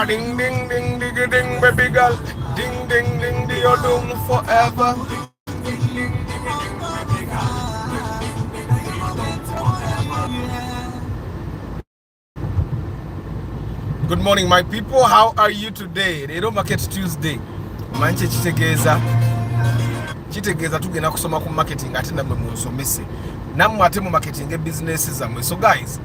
Ding ding ding ding ding, baby girl. Ding ding ding, do you doom forever? Good morning, my people. How are you today? Rero Market Tuesday. Manje kitegeeza tugenda kusoma ku marketing ate namwe munsomese. Namwe ate mu marketing business zamwe. So guys,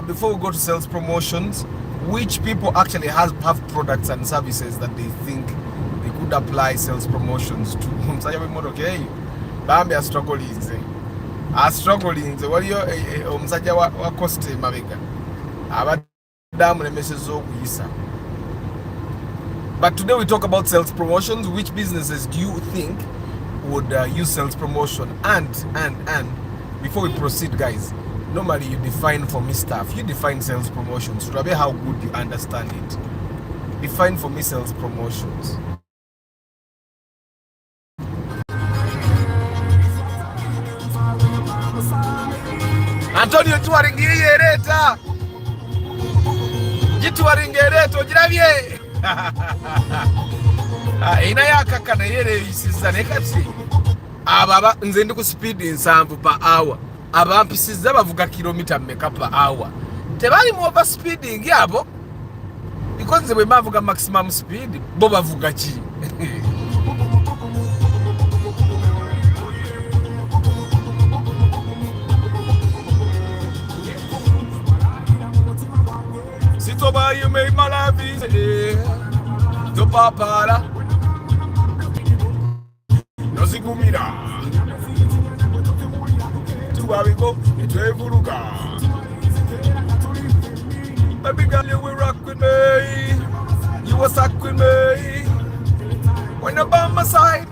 before we go to sales promotions, which people actually have products and services that they think they could apply sales promotions to? Okay, bambi a struggling. Waliyo omusajja wa cost mabega abadamu nemesezo okuyisa. But today we talk about sales promotions. Which businesses do you think would use sales promotion? And before we proceed, guys, normally you define for me stuff. You define sales promotions. So how good you understand it. Define for me sales promotions. Antonio tuwaringireta. Jituwaringereto jirabye. Ina yakaka na yere isiza nekati. Ababa nze ndi ku speed 7 per hour. Abampisiza bavuga kilomita mmeka per hour. Tebali mu over speeding yabo. Because we bavuga maximum speed, bo bavuga ki. Sitoba you make my life easy. Do papara. No sigumira. Where we go, it's a Vuruga. Baby girl, you will rock with me. You will suck with me. When you're by my side.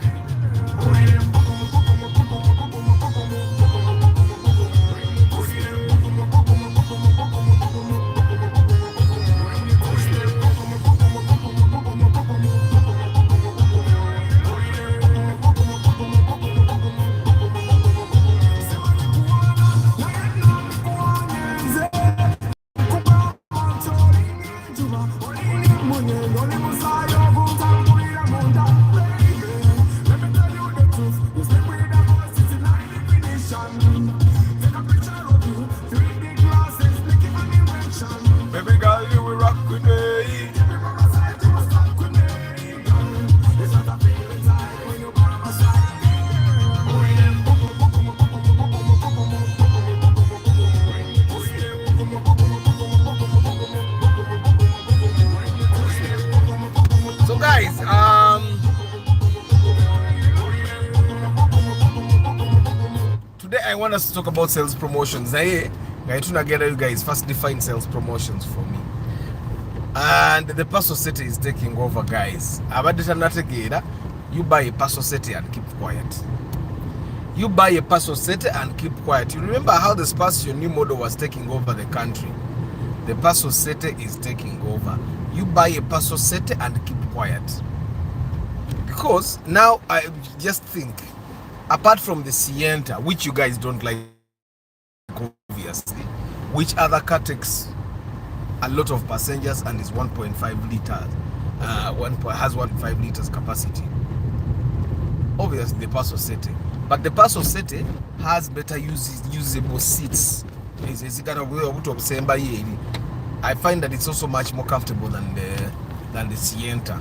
want us to talk about sales promotions. I try to get you guys first define sales promotions for me. And the parcel city is taking over, guys. You buy a parcel city and keep quiet. You buy a parcel city and keep quiet. You remember how the Spacio new model was taking over the country? The parcel city is taking over. You buy a parcel city and keep quiet. Because now I just think, apart from the Sienta, which you guys don't like, obviously, which other car takes a lot of passengers and is 1.5 liters, has 1.5 liters capacity. Obviously, the Paso City, but the Paso City has better usable seats. I find that it's also much more comfortable than the Sienta.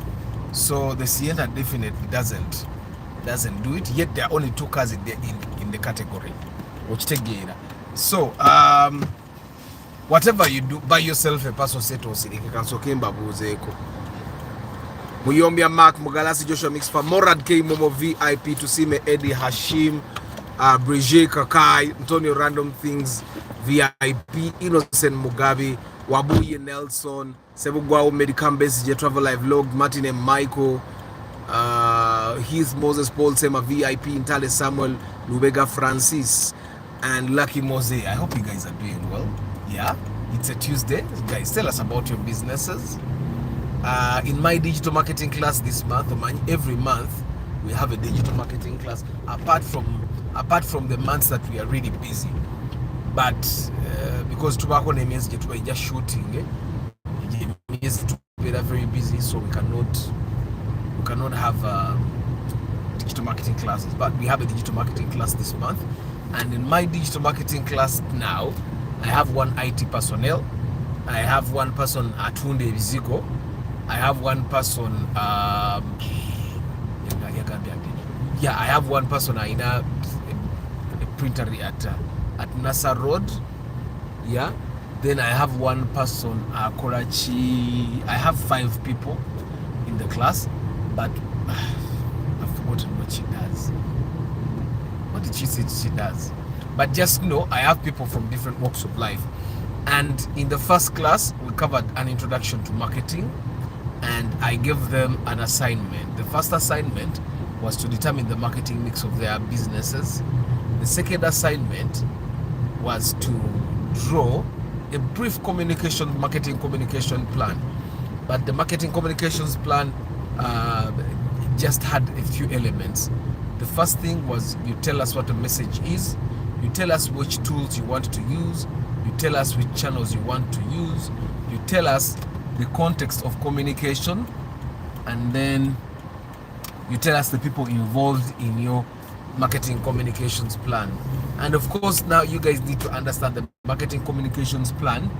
So the Sienta definitely doesn't do it. Yet there are only 2 cars in the category. So whatever you do, buy yourself a Paso City or Silikakasokemba Buzeko. Muyombia Mark Mugalasi Joshua Mixfa Morad K Momo VIP to see me Eddie Hashim, Brigitte Kakai, Antonio Random Things VIP, Innocent Mugabe, Wabuye Nelson, Sebugwao Medicambes, Travel Live Vlog, Martin and Michael, Heath Moses Paul Sema VIP, Intale Samuel, Lubega Francis, and Lucky Mose. I hope you guys are doing well. Yeah, it's a Tuesday. Guys, tell us about your businesses. In my digital marketing class this month, every month we have a digital marketing class. Apart from the months that we are really busy, but because tobacco means we're just shooting, we are very busy, so we cannot have digital marketing classes. But we have a digital marketing class this month, and in my digital marketing class now, I have 1 IT personnel, I have 1 person at Tunde Vizigo, I have 1 person I have 1 person in a printer at Nasa Road. Yeah, then I have 1 person Korachi. I have 5 people in the class, but I've forgotten what she does. What did she say she does? But just know I have people from different walks of life. And in the first class, we covered an introduction to marketing, and I gave them an assignment. The first assignment was to determine the marketing mix of their businesses. The second assignment was to draw a brief marketing communication plan. But the marketing communications plan just had a few elements. The first thing was, you tell us what the message is, you tell us which tools you want to use, you tell us which channels you want to use, you tell us the context of communication, and then you tell us the people involved in your marketing communications plan. And of course, now you guys need to understand the marketing communications plan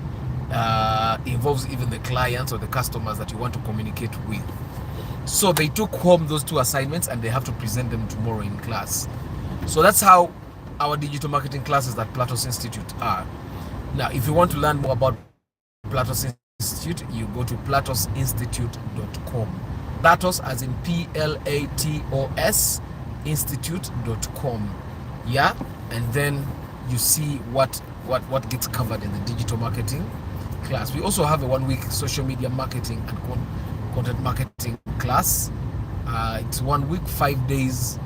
involves even the clients or the customers that you want to communicate with. So they took home those 2 assignments and they have to present them tomorrow in class. So that's how our digital marketing classes at Platos Institute are. Now, if you want to learn more about Platos Institute, you go to platosinstitute.com. Platos as in PLATOS institute.com. Yeah, and then you see what gets covered in the digital marketing class. We also have a 1-week social media marketing and content marketing class. It's 1 week, 5 days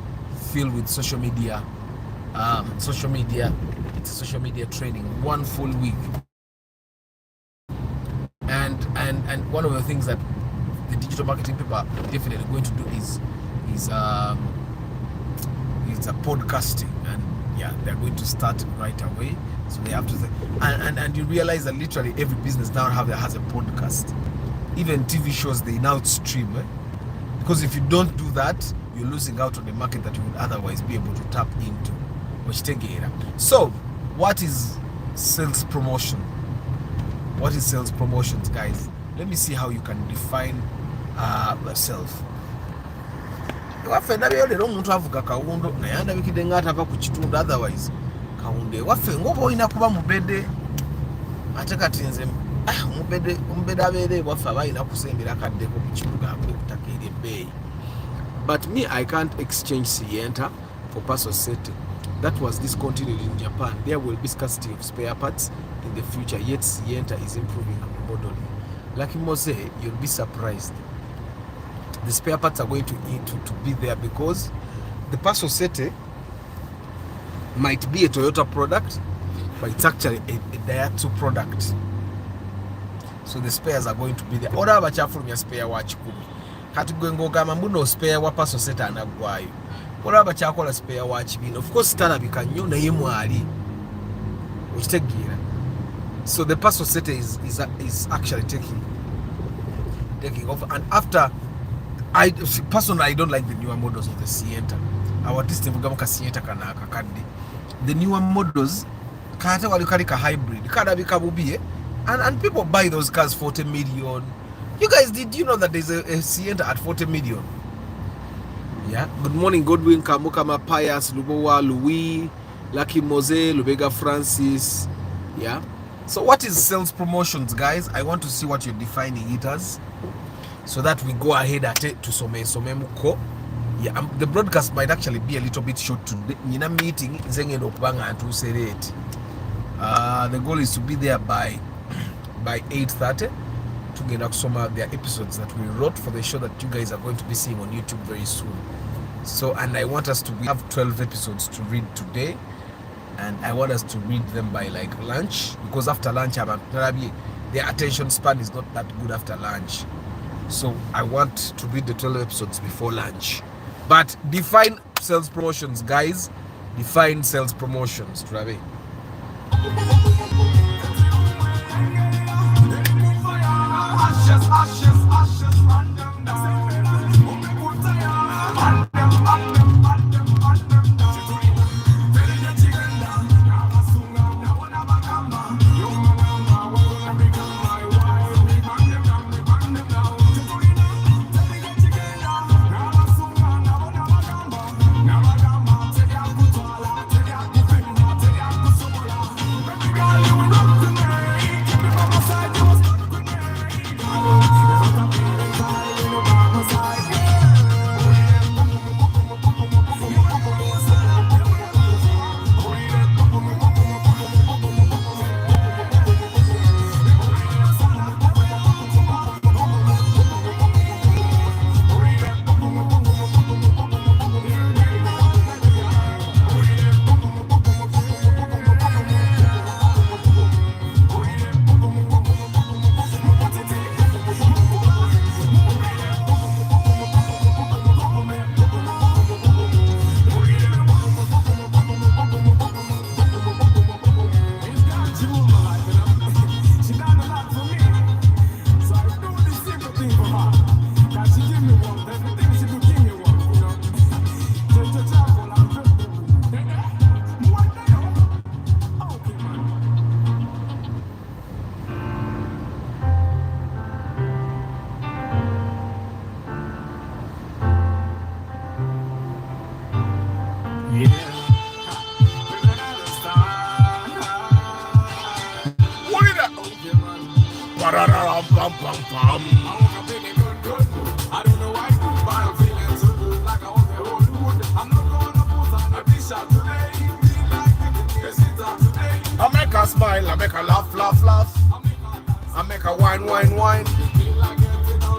filled with social media. It's a social media training, 1 full week. And one of the things that the digital marketing people are definitely going to do is a podcasting, and yeah, they're going to start right away. So they have to, and you realize that literally every business now has a podcast. Even TV shows, they now stream, because if you don't do that, you're losing out on the market that you would otherwise be able to tap into. So what is sales promotion? What is sales promotions, guys? Let me see how you can define yourself. Waffe ndabyo lero omuntu avuga kawundo naye andabikidde nga atava ku kitundu, otherwise kawunde waffe ng'oba olina kuba mubedde ate kati nze omubedde abeere waffe aba alina kusembera akaddeko ku kibuga akutaka eri ebbeeyi. But me, I can't exchange Sienta for Paso City. that was discontinued in Japan. There will be scarcity of spare parts in the future, yet Sienta is improving model. Like Mose, you'll be surprised. The spare parts are going to be there because the Paso Sete might be a Toyota product, but it's actually a Daihatsu product. So the spares are going to be there. Ora abachafu from your spare watch kumi. Kati gwengo gama mbuno spare wa Paso Sete anagwayo. Ora abachakola spare watch bino. Of course tala bikanyo na ye mwali. Ukitegira. So the Paso Sete is actually taking off. And after, personally I don't like the newer models of the Sienta. Our system gamuka Sienta kana kakadi. The newer models kata walikalika hybrid. Kada bikabubiye. And people buy those cars 40 million. You guys, did you know that there's a Sienta at 40 million? Yeah. Good morning, Godwin, Kamukama, Pius, Lubowa, Louis, Lucky Mose, Lubega Francis. Yeah. So what is sales promotions, guys? I want to see what you're defining it as, so that we go ahead at it to Somemuko. Yeah, the broadcast might actually be a little bit short today. Nina meeting the goal is to be there by 8:30 to get up some of their episodes that we wrote for the show that you guys are going to be seeing on YouTube very soon. So, and I want us to have 12 episodes to read today, and I want us to read them by like lunch, because after lunch their attention span is not that good after lunch. So I want to read the 12 episodes before lunch. But define sales promotions, guys. Define sales promotions, Travi. I make her smile, I make her laugh, laugh, laugh. I make her whine, whine, whine.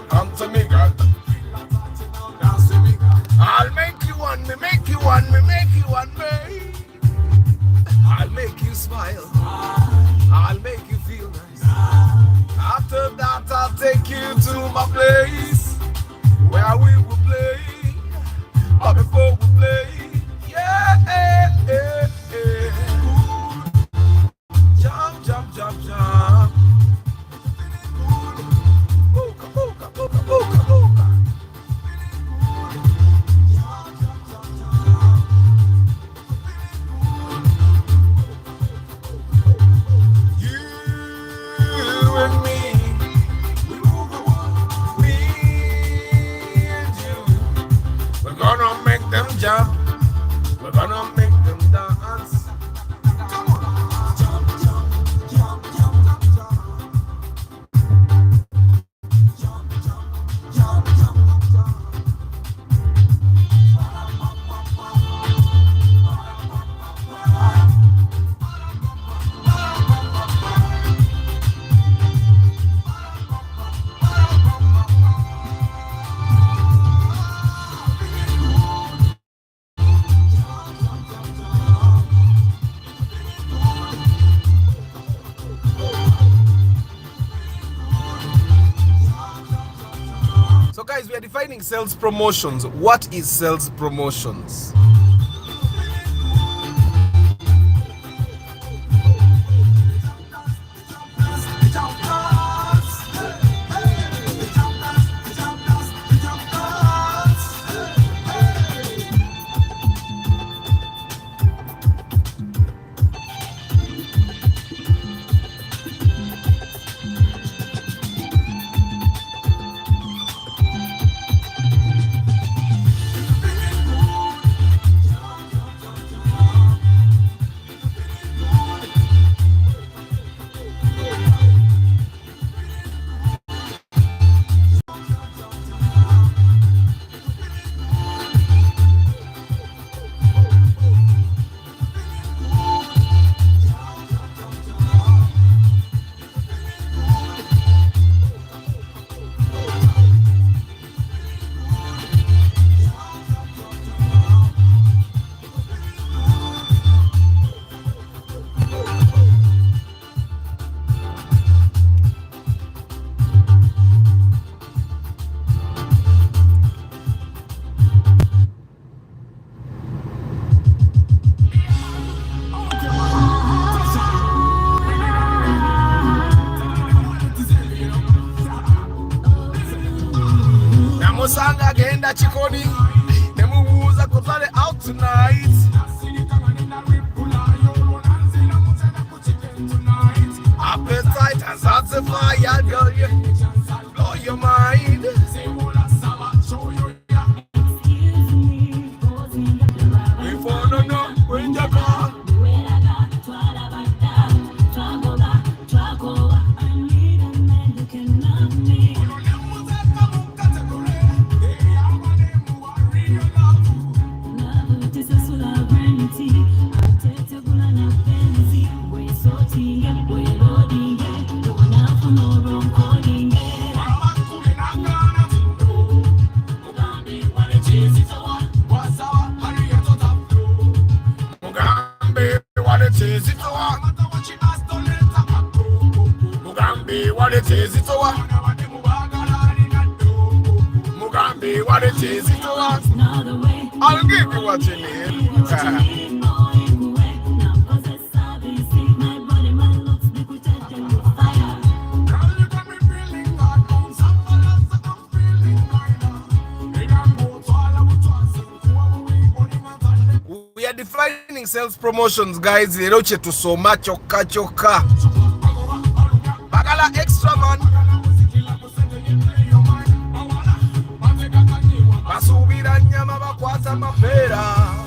Come to me, girl. I'll make you one, me make you one, me make you one, me. I'll make you smile. I'll make you feel nice. After that, I'll take you to my place where we will play. But before we play, yeah. Jump, jump, jump, jump. Booka, booka, booka, booka, booka. You and me, me and you, we're gonna make them jump. We're gonna make them dance. Come on. Jump, jump, jump, jump. defining sales promotions. What is sales promotions? Namusanga genda chikoni nemubuuza kutale out tonight. Appetite has had the fire, girl, you blow your mind. If I don't know when you call, what it is, it's a what? Mugambi, what it is, it's a what? I'll give you what you need. We are defining sales promotions, guys. Eroche to so much choka. Bagala extra man. Basubira nyama bakwata mapera.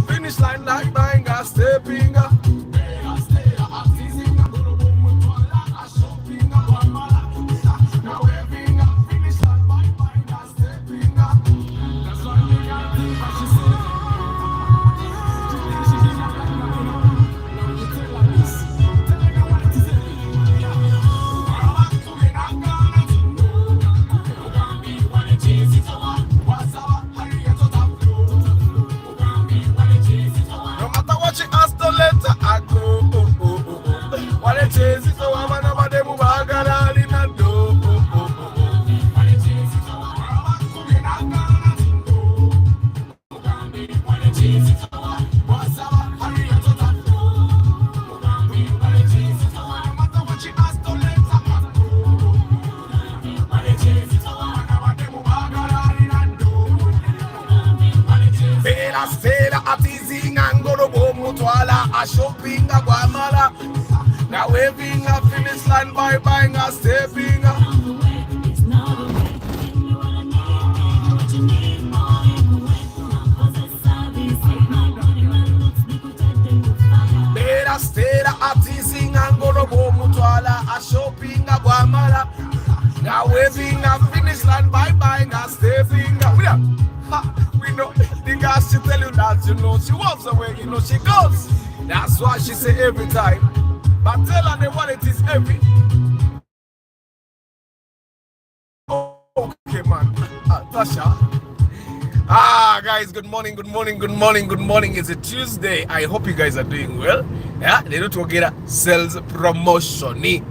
Finish line like buying a stepping up. Shopping a Guamala. Now waving a finish line by buying a stepping up. Bera stera a teasing and go to Mutwala a shopping a Guamala. Now waving a finish line by buying a stepping up. We know the guys to tell you that stars, you know she walks away, you know she goes. That's why she say every time. But tell her what it is every. Okay, man. Tasha. Guys, good morning. It's a Tuesday. I hope you guys are doing well. Yeah, they don't get sales promotion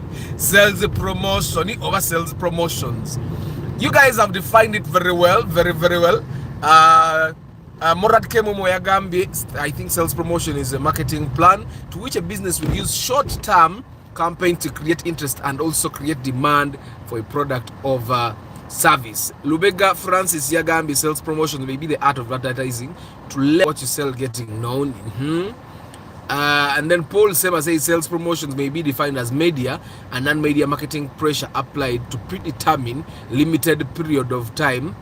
over sales promotions. You guys have defined it very well. Morad Kemumo Yagambi, I think sales promotion is a marketing plan to which a business will use short-term campaign to create interest and also create demand for a product of service. Lubega Francis Yagambi, sales promotion may be the art of advertising to let what you sell getting known. And then Paul Sema says sales promotions may be defined as media and non-media marketing pressure applied to predetermine limited period of time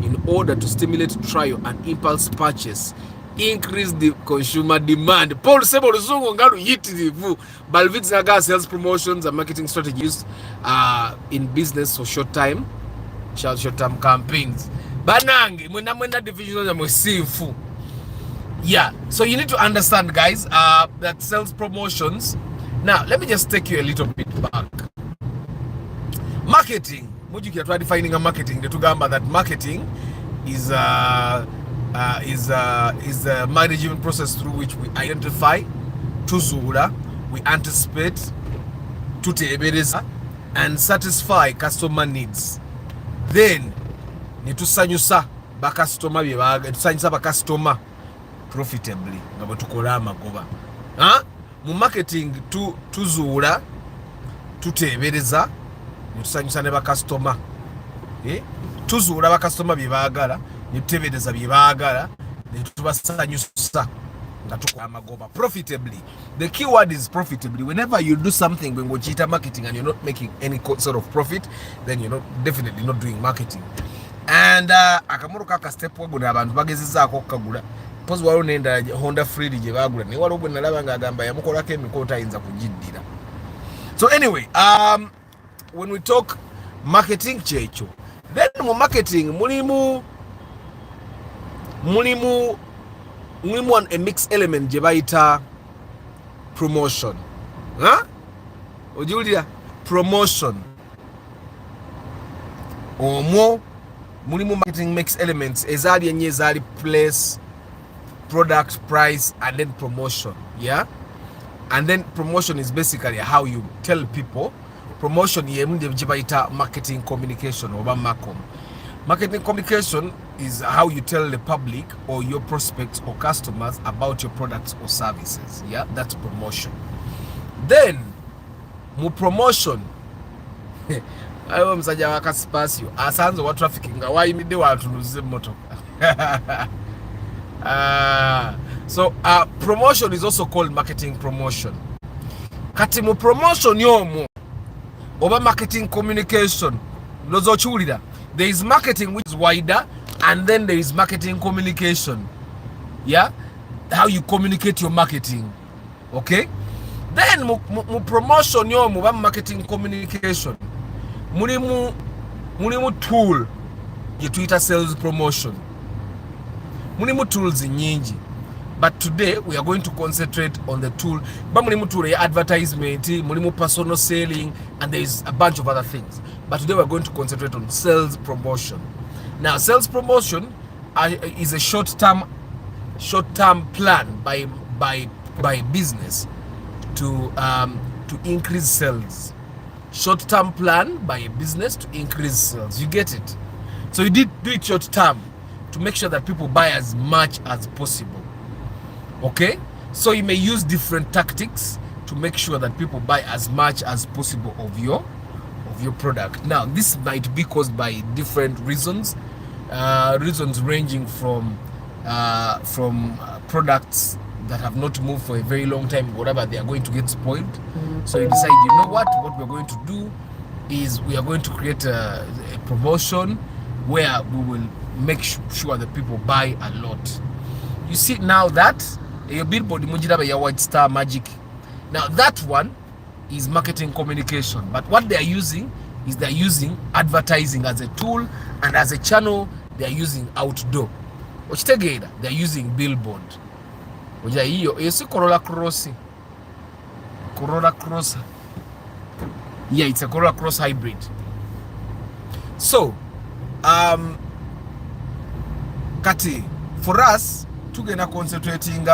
in order to stimulate trial and impulse purchase, increase the consumer demand. Paul Sema Ruzungu ngaru yitirivu. Balvitz naga sales promotions and marketing strategies in business for short-term campaigns. Banangi mwenda division ya mwesifu. Yeah, so you need to understand, guys, that sales promotions. Now, let me just take you a little bit back. Marketing. Muji kia try defining a marketing. The tugamba that marketing is a management process through which we identify, tuzura, we anticipate, tutebeleza, and satisfy customer needs. Then, nitusanyusa ba customer byebaga, tusanyusa ba customer profitably ngabo tukola amagoba. Mu marketing tuzuula, tutebeleza, nitusanyusa ne ba customer. Tuzuula ba customer byebaagala, nitubebeleza byebaagala, nitubasanyusa nga tukola amagoba profitably. The key word is profitably. Whenever you do something when you marketing and you're not making any sort of profit, then you're definitely not doing marketing. And akamuru kaka step waguna abantu bagezezaako kukagula. Pose walo nenda Honda Freed je bagula ne walo gwe nalaba nga agamba yamukolako emikolo tayinza kugiddira. So anyway, when we talk marketing checho, then mu marketing mulimu a mixed element je bayita promotion. Ojulia promotion. Omwo mulimu marketing mixed elements ezali enye ezali place, product, price, and then promotion. Yeah, and then promotion is basically how you tell people. Promotion ye munde marketing communication or marcom. Marketing communication is how you tell the public or your prospects or customers about your products or services. Yeah, that's promotion. Then mu promotion ayo msaja wakasipasio asanzo wa trafficking wayimide watuluze motoka. So promotion is also called marketing promotion. Kati mu promotion yomo oba marketing communication lozo chulira. There is marketing which is wider, and then there is marketing communication. Yeah, how you communicate your marketing. Okay, then mu promotion yomo oba marketing communication mulimu tool yetuita sales promotion. Mulimu tools nyingi, but today we are going to concentrate on the tool. But mulimu tool ya advertisement, mulimu personal selling, and there is a bunch of other things. But today we are going to concentrate on sales promotion. Now, sales promotion is a short-term plan by business to increase sales. Short-term plan by a business to increase sales. You get it? So you do it short-term to make sure that people buy as much as possible. Okay? So you may use different tactics to make sure that people buy as much as possible of your product. Now, this might be caused by different reasons. Reasons ranging from products that have not moved for a very long time, whatever, they are going to get spoiled. So you decide, you know what we're going to do is we are going to create a promotion where we will make sure that people buy a lot. You see now that your billboard mujiraba ya White Star Magic. Now that one is marketing communication, but what they are using is they're using advertising as a tool and as a channel they are using outdoor. Ochitegera, they are using billboard. Oja hiyo esi Corolla Cross. Corolla Cross. Yeah, it's a Corolla Cross hybrid. So, kati for us tugenda concentrating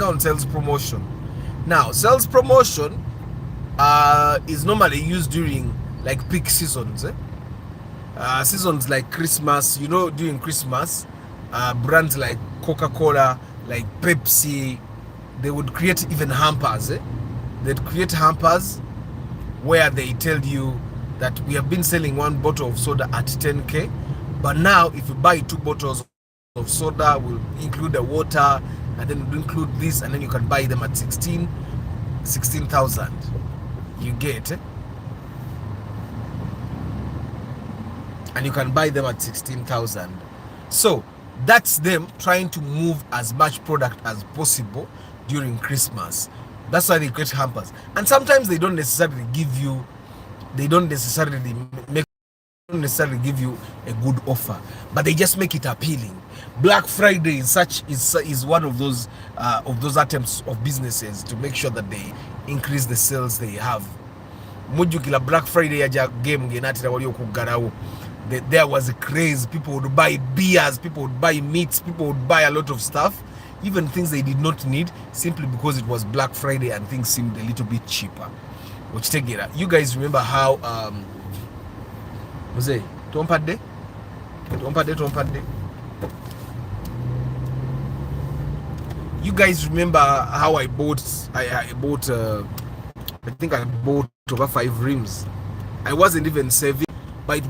on sales promotion. Now, sales promotion is normally used during like peak seasons. Seasons like Christmas, you know, during Christmas, brands like Coca-Cola, like Pepsi, they would create even hampers. They'd create hampers where they tell you that we have been selling one bottle of soda at 10K, but now if you buy 2 bottles of soda, we'll include the water, and then we'll include this, and then you can buy them at 16,000. You get it? And you can buy them at 16,000. So that's them trying to move as much product as possible during Christmas. That's why they create hampers. And sometimes they don't necessarily give you a good offer, but they just make it appealing. Black Friday is one of those attempts of businesses to make sure that they increase the sales they have. Mujukila Black Friday aja game genatira wali okugalawo. There was a craze. People would buy beers, people would buy meats, people would buy a lot of stuff, even things they did not need, simply because it was Black Friday and things seemed a little bit cheaper. Which take it. You guys remember how was it Tompadde? You guys remember how I bought I think I bought over 5 rims. I wasn't even saving, but it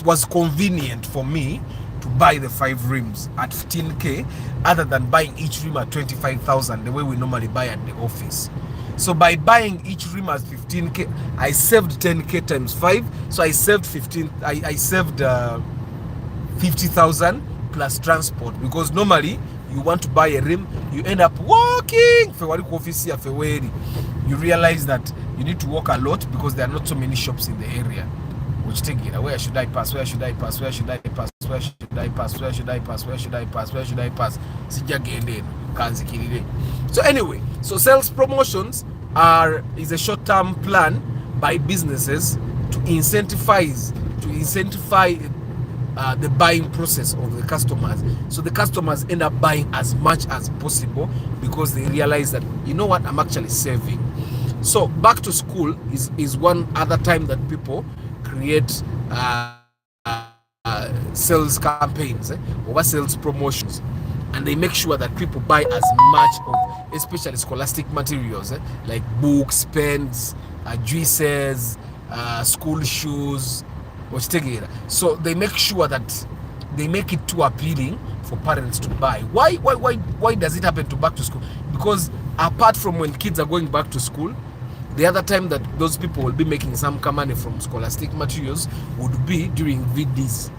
was convenient for me to buy the 5 rims at 15K, other than buying each rim at 25,000 the way we normally buy at the office. So by buying each rim at 15K, I saved 10K times 5. So I saved 50,000 plus transport, because normally you want to buy a rim, you end up walking. You realize that you need to walk a lot because there are not so many shops in the area. Which take it. Where should I pass? Where should I pass? Where should I pass? Where should I pass? Where should I pass? Where should I pass? Where should I pass? So anyway, so sales promotions is a short-term plan by businesses to incentivize the buying process of the customers. So the customers end up buying as much as possible because they realize that, you know what, I'm actually saving. So back to school is one other time that people create sales campaigns or sales promotions, and they make sure that people buy as much of, especially scholastic materials like books, pens, juices, school shoes, so they make sure that they make it too appealing for parents to buy. Why does it happen to back to school? Because apart from when kids are going back to school, the other time that those people will be making some money from scholastic materials would be during VDs,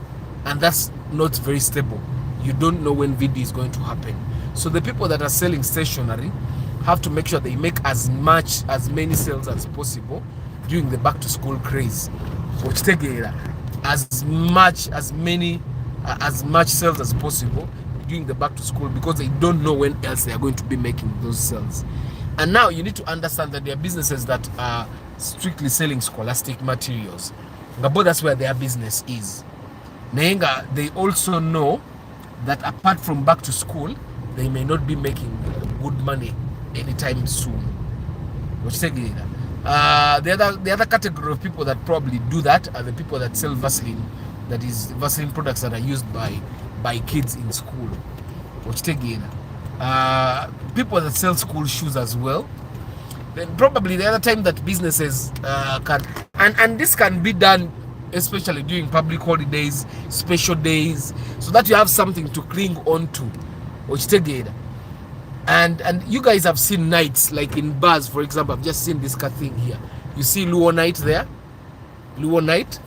and that's not very stable. You don't know when VD is going to happen. So the people that are selling stationery have to make sure they make as many sales as possible during the back to school craze. Which take as much sales as possible during the back to school, because they don't know when else they are going to be making those sales. And now you need to understand that there are businesses that are strictly selling scholastic materials. But that's where their business is. Nenga, they also know that apart from back to school, they may not be making good money anytime soon. The other category of people that probably do that are the people that sell Vaseline, that is Vaseline products that are used by kids in school. People that sell school shoes as well. Then probably the other time that businesses and this can be done especially during public holidays, special days, so that you have something to cling on to. And you guys have seen nights, like in bars, for example. I've just seen this thing here. You see Luo night there? Luo night?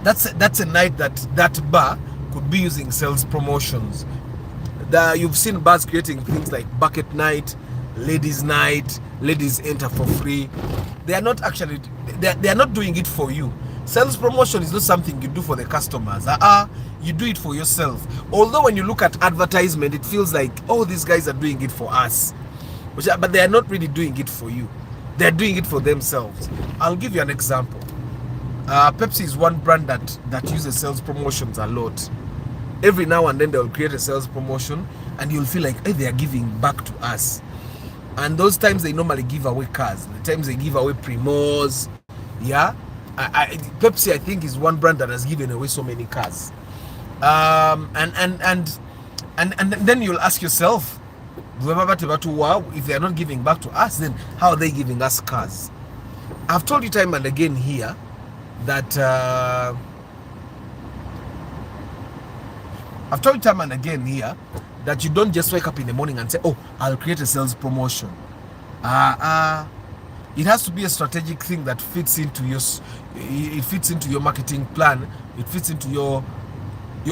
That's a night that bar could be using sales promotions. You've seen bars creating things like bucket night, ladies night, ladies enter for free. They are not actually, they are not doing it for you. Sales promotion is not something you do for the customers. You do it for yourself. Although when you look at advertisement, it feels like, oh, these guys are doing it for us. But they are not really doing it for you. They're doing it for themselves. I'll give you an example. Pepsi is one brand that uses sales promotions a lot. Every now and then they'll create a sales promotion and you'll feel like, hey, they are giving back to us. And those times they normally give away cars. The times they give away Primos. Yeah. Pepsi, I think, is one brand that has given away so many cars. And then you'll ask yourself, if they are not giving back to us, then how are they giving us cars? I've told you time and again here that you don't just wake up in the morning and say, oh, I'll create a sales promotion. It has to be a strategic thing that fits into your marketing plan. It fits into your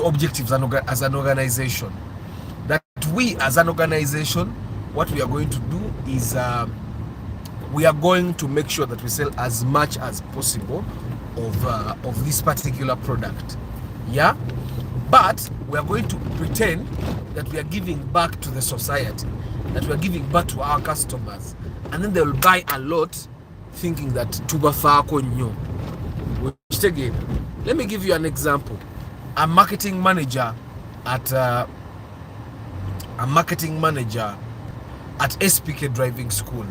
objectives as an organization. That we as an organization, what we are going to do is we are going to make sure that we sell as much as possible of this particular product. Yeah, but we are going to pretend that we are giving back to the society, that we are giving back to our customers, and then they will buy a lot thinking that tuba fako nyo. Which again, let me give you an example. A marketing manager at SPK driving school.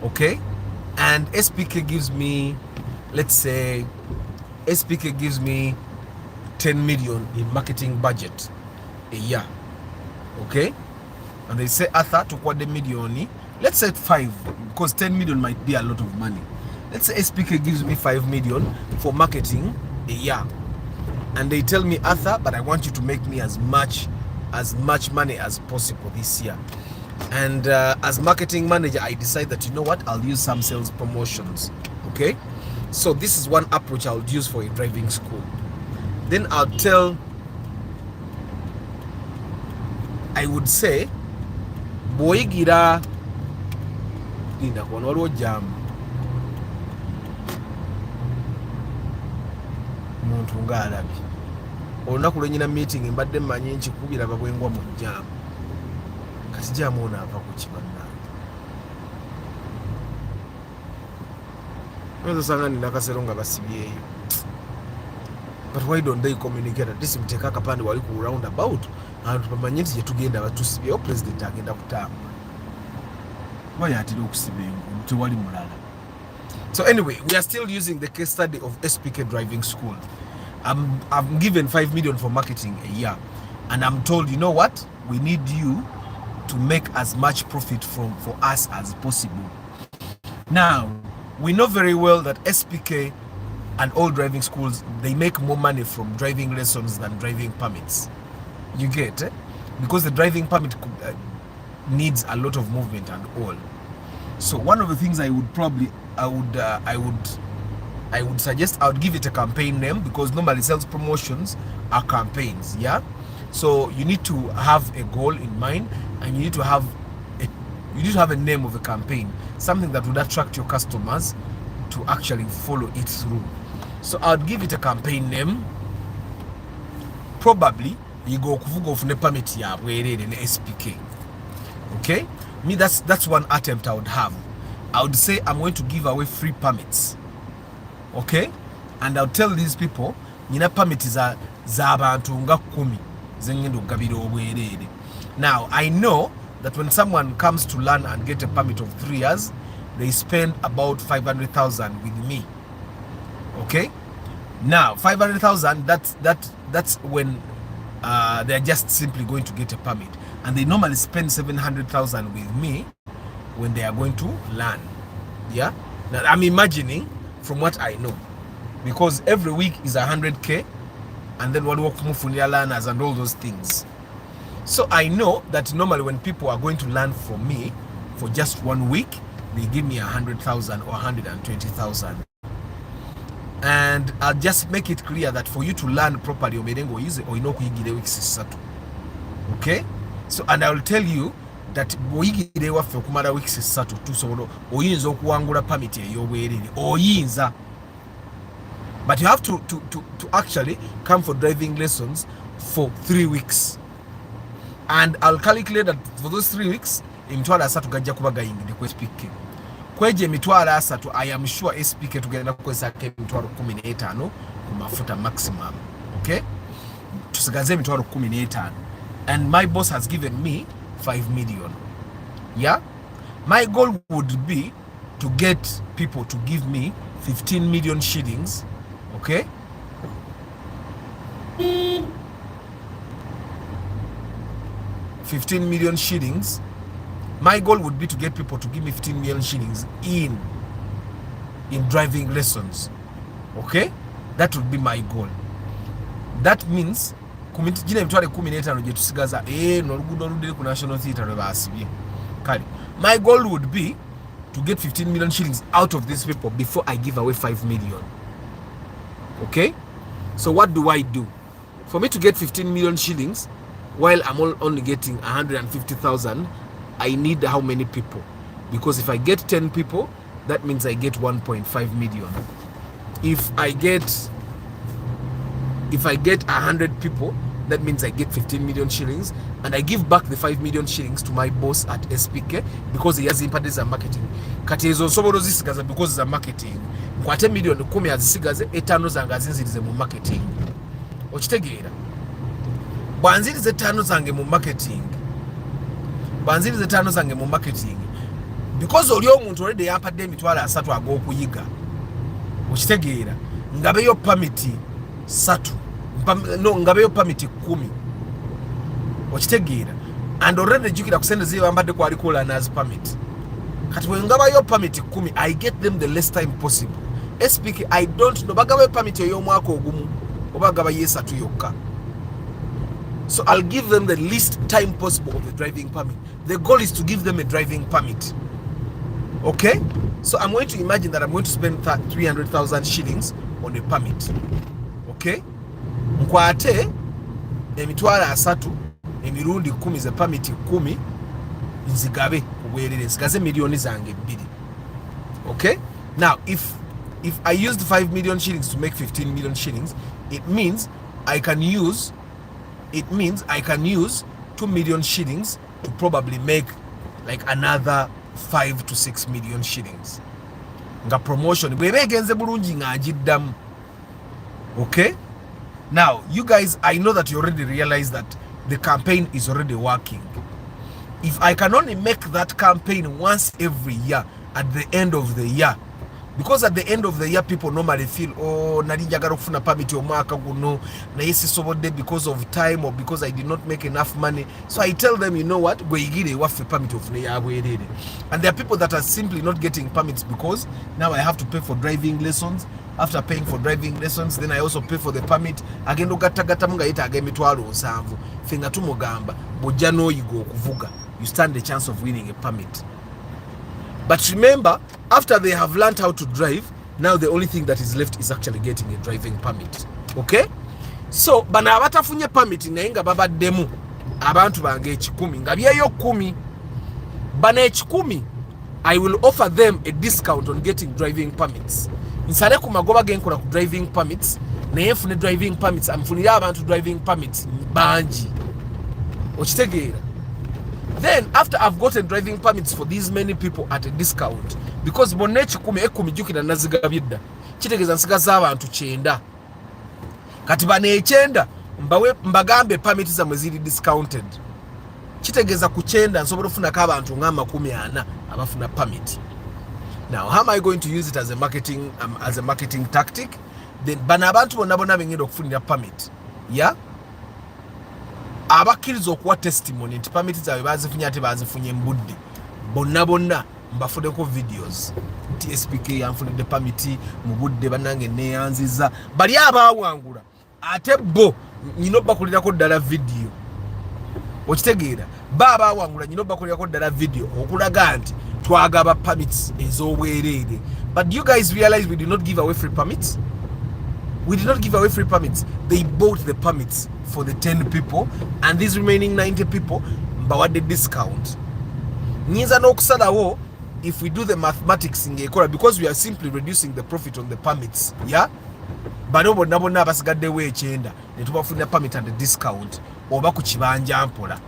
Okay, and SPK gives me, let's say, SPK gives me 10 million in marketing budget a year. Okay, and they say, Arthur, to what the million, let's say 5, because 10 million might be a lot of money. Let's say SPK gives me 5 million for marketing a year, and they tell me, Arthur, but I want you to make me as much money as possible this year. And as marketing manager, I decide that, you know what, I'll use some sales promotions. Okay, so this is one approach I'll use for a driving school. Then I would say, boigira ina konwalo jam muntu ngalabi olunaku lwenyina meeting mbadde mmanyi nkikubira babwengwa mu jam kati jam ono ava ku kibanna oyinza nina akasero nga basibyeyo. But why don't they communicate at this mteka akapande wali ku roundabout abantu bamanyi nti gyetugenda batusibyeyo president agenda kutambula bayatira okusiba engulu tewali mulala. So anyway, we are still using the case study of SPK driving school. I'm given 5 million for marketing a year, and I'm told, you know what, we need you to make as much profit for us as possible. Now, we know very well that SPK and all driving schools, they make more money from driving lessons than driving permits. You get it? Because the driving permit needs a lot of movement and all. So one of the things I would suggest, I would give it a campaign name, because normally sales promotions are campaigns. Yeah, so you need to have a goal in mind, and you need to have a name of a campaign, something that would attract your customers to actually follow it through. So I would give it a campaign name. Probably you go kuvuga ofune permit ya bwerere ne SPK. Okay, me that's one attempt I would have. I would say I'm going to give away free permits. Okay, and I'll tell these people, nina permit za abantu nga 10 zengendo gabiro obwerere. Now I know that when someone comes to learn and get a permit of 3 years, they spend about 500,000 with me. Okay, now 500,000, that's when they're just simply going to get a permit, and they normally spend 700,000 with me when they are going to learn. Yeah, now I'm imagining from what I know, because every week is 100k, and then what work for learners and all those things. So I know that normally when people are going to learn from me for just 1 week, they give me 100,000 or 120,000. And I'll just make it clear that for you to learn properly, okay? So, and I will tell you that weeks But you have to actually come for driving lessons for 3 weeks. And I'll calculate that for those 3 weeks, emitwalo asatu gajja kuba gayingidde ku SPK. Kweje emitwalo asatu, I am sure SPK tugenda kukozesako emitwalo 15 ku mafuta maximum. Okay? Tusigaze emitwalo 15. And my boss has given me 5 million. Yeah? My goal would be to get people to give me 15 million shillings. Okay? $15 million shillings. My goal would be to get people to give me 15 million shillings in driving lessons. Okay? That would be my goal. That means jina emitwalo 15 gye tusigaza n'oluguudo oludde ku National Theatre lwe baasibye. Kale, my goal would be to get 15 million shillings out of these people before I give away 5 million. Okay? So what do I do? For me to get 15 million shillings, while I'm only getting 150,000, I need how many people? Because if I get 10 people, that means I get 1.5 million. If I get 100 people, that means I get 15 million shillings, and I give back the 5 million shillings to my boss at SPK because he has imparted some marketing. Kati ezo nsobola zisigaza because za marketing. Nkwate million 10 azisigaze 5 zange azinzirize mu marketing. Okitegeera? Bwanzirize 5 zange mu marketing. Bwanzirize 5 zange mu marketing. Because oli omuntu already yampadde emitwalo 3 ag'okuyiga. Okitegeera? Ngabeyo permit 3. No, ngabeyo permit 10. Okitegeera? And already jukira kusende ziyo ambadde kwali ku learners permit. Kati we ngabayo permit 10, I get them the less time possible. SPK, I don't know bagabayo permit y'omwaka ogumu oba gaba yesatu yokka. So I'll give them the least time possible of the driving permit. The goal is to give them a driving permit. Okay? So I'm going to imagine that I'm going to spend 300,000 shillings on a permit. Okay? Nkwate emitwalo 3 emirundi 10 ze permit 10 nzigabe kubwerere nsigaze million zange 2. Okay? Now if I used 5 million shillings to make 15 million shillings, it means I can use 2 million shillings to probably make like another 5 to 6 million shillings. Nga promotion bwebe genze bulungi nga ajiddamu. Okay? Now, you guys, I know that you already realize that the campaign is already working. If I can only make that campaign once every year at the end of the year, because at the end of the year people normally feel, oh, nali njagala okufuna permit omwaka guno naye sisobodde because of time or because I did not make enough money. So I tell them, you know what, gweyigire waffe permit ofune yabwerere. And there are people that are simply not getting permits because now I have to pay for driving lessons. After paying for driving lessons, then I also pay for the permit. Agendo gattagatta munga yetaaga emitwalo 7. Ffe nga tumugamba bw'ojja n'oyiga okuvuga, you stand a chance of winning a permit. But remember, after they have learned how to drive, now the only thing that is left is actually getting a driving permit. Okay? So, bano abatafunye permit naye nga babaddemu abantu bange 10 nga byeyo 10. Bano 10, I will offer them a discount on getting driving permits. Nsale ku magoba genkola ku driving permits, naye nfune driving permits, amfunire abantu driving permits bangi. Okitegeera? Then after I've gotten driving permits for these many people at a discount, because bonna 10 jukira nazigabye dda, kitegeeza nsigaza abantu 9. Kati bano 9 mbagambe permit zamwe ziri discounted, kitegeeza ku 9 nsobola ofunako abantu nga 40 abafuna permit. Now, how am I going to use it as a marketing tactic? Then bano abantu bonna bengenda okufunira permit. Yeah? Abakkiriza okuwa testimony nti permit zaabwe bazifunye ate bazifunye mbudde, bonna mbafudeko videos nti SPK yanfunidde permit mu budde bannange neyanziza. Bali abaawangula ate bo nyina obbakulirako ddala video. Okitegeera? Abaawangula nyina obbakulirako ddala video okulaga nti twagaba permits ez'obwereere. But do you guys realize we did not give away free permits? We did not give away free permits. They bought the permits for the 10 people, and these remaining 90 people mbawadde discount. Nyinza n'okusalawo if we do the mathematics in Gekora, because we are simply reducing the profit on the permits. Yeah? bano bonna abasigaddewo ekyenda ne tubafunira permit and discount oba ku kibanja mpola.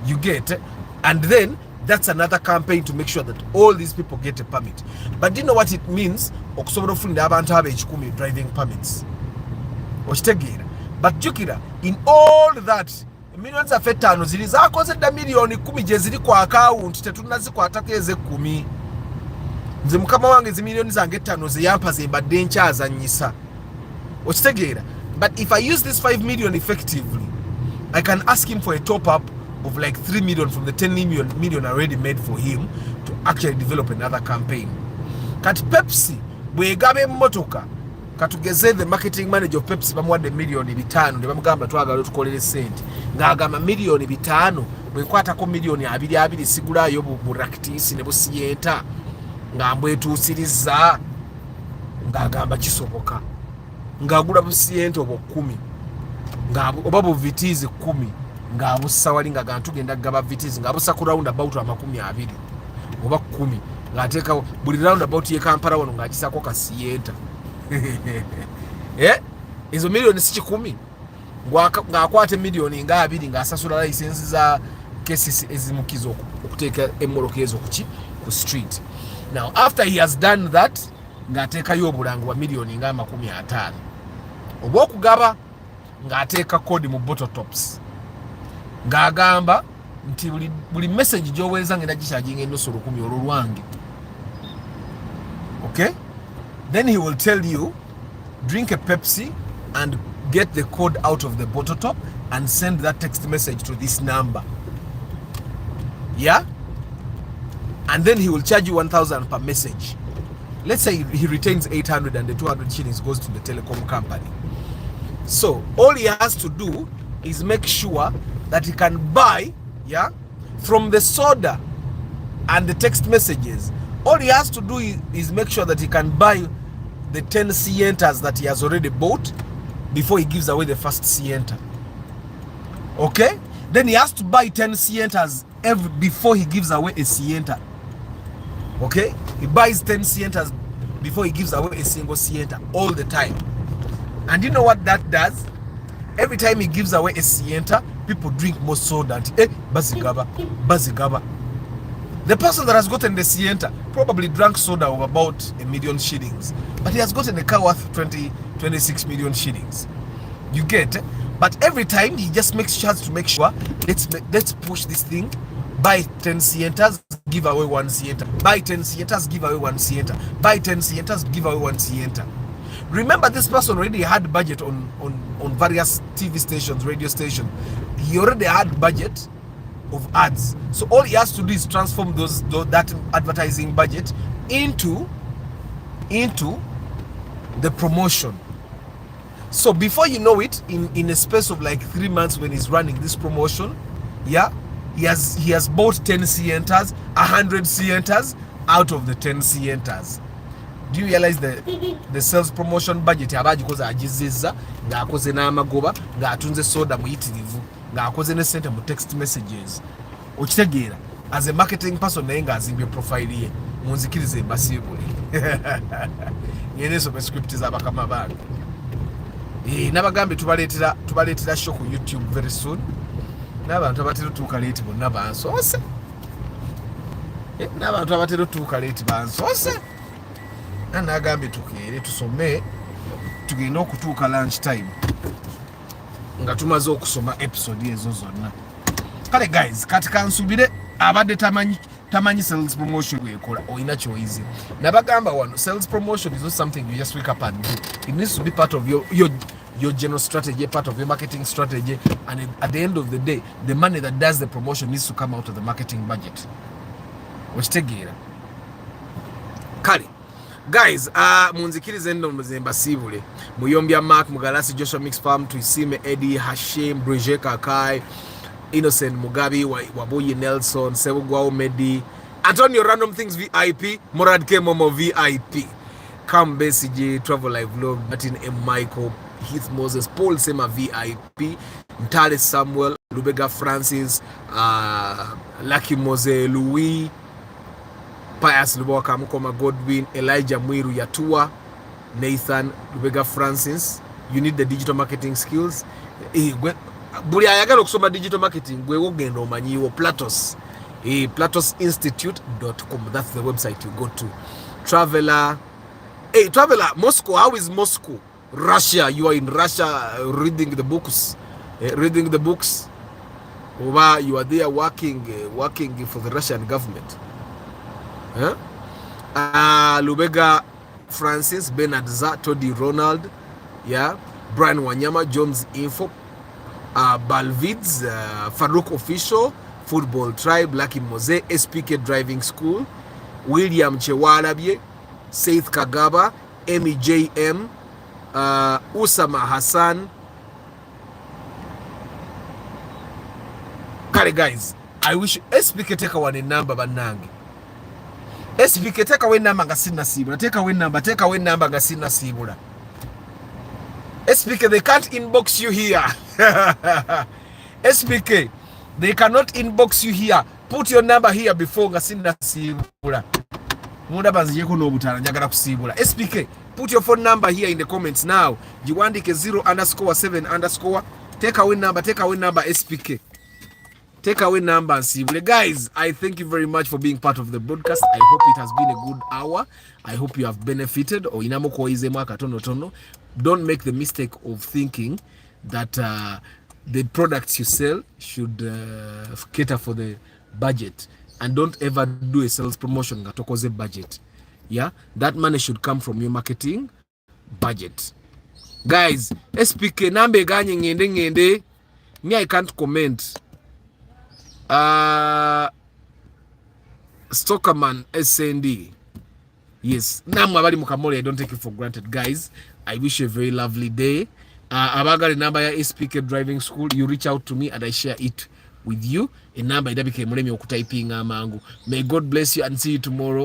You get? And then that's another campaign to make sure that all these people get a permit. But do you know what it means? Okusobola ofunira abantu ab'ekikumi driving permits. Okitegeera. But jukira, in all that, millions of etaano ziri zaakoze dda miliyoni 10 gye ziri ku account tetunazikwatako eze-10. Nze mukama wange ezi miliyoni zange 5 ze yampa ze mbadde nkyazannyisa. Okitegeera. But if I use this 5 million effectively, I can ask him for a top up of like 3 million from the 10 million already made for him to actually develop another campaign. Kati Pepsi bwegaba emmotoka katugeze the marketing manager of Pepsi bamuwadde miliyoni 5 ne bamugamba twagala tukolere sente ng'agamba miliyoni 5 bwenkwatako miliyoni 2 sigulayo burakitisi ne busiyenta nga mbwetuusiriza ng'agamba kisoboka ng'agula busiyenta obwo 10 oba buvitiizi 10 ng'abussa wali nga tugenda gaba vitiizi ng'abussa ku round about 20 oba 10 ng'ateekawo buli round about ye Kampala wano ng'agisaako kasiyenta. Ezo miliyoni si 10 ng'akwata miliyoni nga 2 ng'asasula license za cases ezimukiza okuteeka emmoloka ezo ku street. Now after he has done that ng'ateekayo obulango bwa miliyoni nga 50 obw'okugaba ng'ateeka kodi mu bottle tops ng'agamba nti buli message gy'oweereza ngenda gikyajinga ennusu 10 olwo lwange. Okay? Then he will tell you, drink a Pepsi and get the code out of the bottle top and send that text message to this number. Yeah? And then he will charge you 1,000 per message. Let's say he retains 800 and the 200 shillings goes to the telecom company. So all he has to do is make sure that he can buy, yeah, from the soda and the text messages. All he has to do is make sure that he can buy the 10 sientas that he has already bought before he gives away the first sienta. Okay? Then he has to buy 10 sientas before he gives away a sienta. Okay? He buys 10 sientas before he gives away a single sienta all the time. And you know what that does? Every time he gives away a sienta, people drink more soda. Bazigaba. The person that has gotten the sienta probably drank soda of about 1 million shillings, but he has gotten a car worth 26 million shillings. You get? But every time he just makes sure to make sure let's push this thing. Buy 10 sientas, give away 1 sienta. Buy 10 sientas, give away 1 sienta. Buy 10 sientas, give away 1 sienta. Remember, this person already had budget on various TV stations, radio stations. He already had budget of ads. So all he has to do is transform that advertising budget into the promotion. So before you know it, in a space of like 3 months when he's running this promotion, yeah, he has bought 10 sientas, 100 sientas out of the 10 sientas. Do you realize the sales promotion budget abagikoze agizizza ng'akoze n'amagoba ng'atunze soda muyitirivu ng'akoze ne sente mu text messages? Okitegeera, as a marketing person naye ng'azimbye profile ye, munzikirize mbasiibule. Ngende nsome script z'abakama bange. Nabagambe tubaleetera show ku YouTube very soon. N'abantu abatera otuuka late bonna bansoose. N'abantu abatera otuuka late bansoose. Nagambye tukeere tusome tugenda okutuuka lunch time nga tumaze okusoma episode ezo zonna. Kale guys, kati kansubire abadde tamanyi sales promotion wekola oyina kyoyizi. Nabagamba wano, sales promotion is not something you just wake up and do. It needs to be part of your general strategy, part of your marketing strategy, and at the end of the day, the money that does the promotion needs to come out of the marketing budget. Okitegeera. Kale guys, munzikirize ndo muzemba sibule muyombya Mark Mugalasi, Joshua Mix Farm, Tuisime Eddie, Hashim, Brigitte Kakai, Innocent Mugabi, Wabuyi Nelson, Sebugwao Medi, Antonio Random Things VIP, Murad K Momo VIP, Cam Besiji, Travel Live Vlog, Martin M Michael, Heath Moses, Paul Sema VIP, Ntale Samuel, Lubega Francis, Lucky Mose Louis, Pius Luboka Mukoma Godwin, Elijah Mwiru Yatua, Nathan Lubega Francis. You need the digital marketing skills. Buli ayagala okusoma digital marketing gwe wogenda omanyiwo Platos. Platosinstitute.com. That's the website you go to. Traveler. Hey, Traveler, Moscow. How is Moscow? Russia. You are in Russia reading the books. Reading the books. Or you are there working for the Russian government. Huh? Lubega Francis, Bernard Za, Toddy Ronald, yeah, Brian Wanyama, Jones Info, Balvids, Farouk Official, Football Tribe, Lucky Mose, SPK Driving School, William Chewalabye, Saith Kagaba, Emi JM, Usama Hassan. Kare guys, I wish SPK take away number banange. SPK take away number nga sina sibula. Take away number nga sina sibula. SPK, they can't inbox you here. SPK, they cannot inbox you here. Put your number here before nga sina sibula. Munda banzije kuno obutala njagala kusibula. SPK, put your phone number here in the comments now. Jiwandike 0_7_ take away number SPK. Take away number and see. Guys, I thank you very much for being part of the broadcast. I hope it has been a good hour. I hope you have benefited. Don't make the mistake of thinking that the products you sell should cater for the budget. And don't ever do a sales promotion that cause a budget. Yeah, that money should come from your marketing budget. Guys, SPK nambe ganye ngende. Me, I can't comment. Stockerman SND. Yes. Namu abali mukamole, I don't take it for granted. Guys, I wish you a very lovely day. Abagari number ya SPK Driving School. You reach out to me and I share it with you. A number idabike mulemi okutyping amangu. May God bless you and see you tomorrow.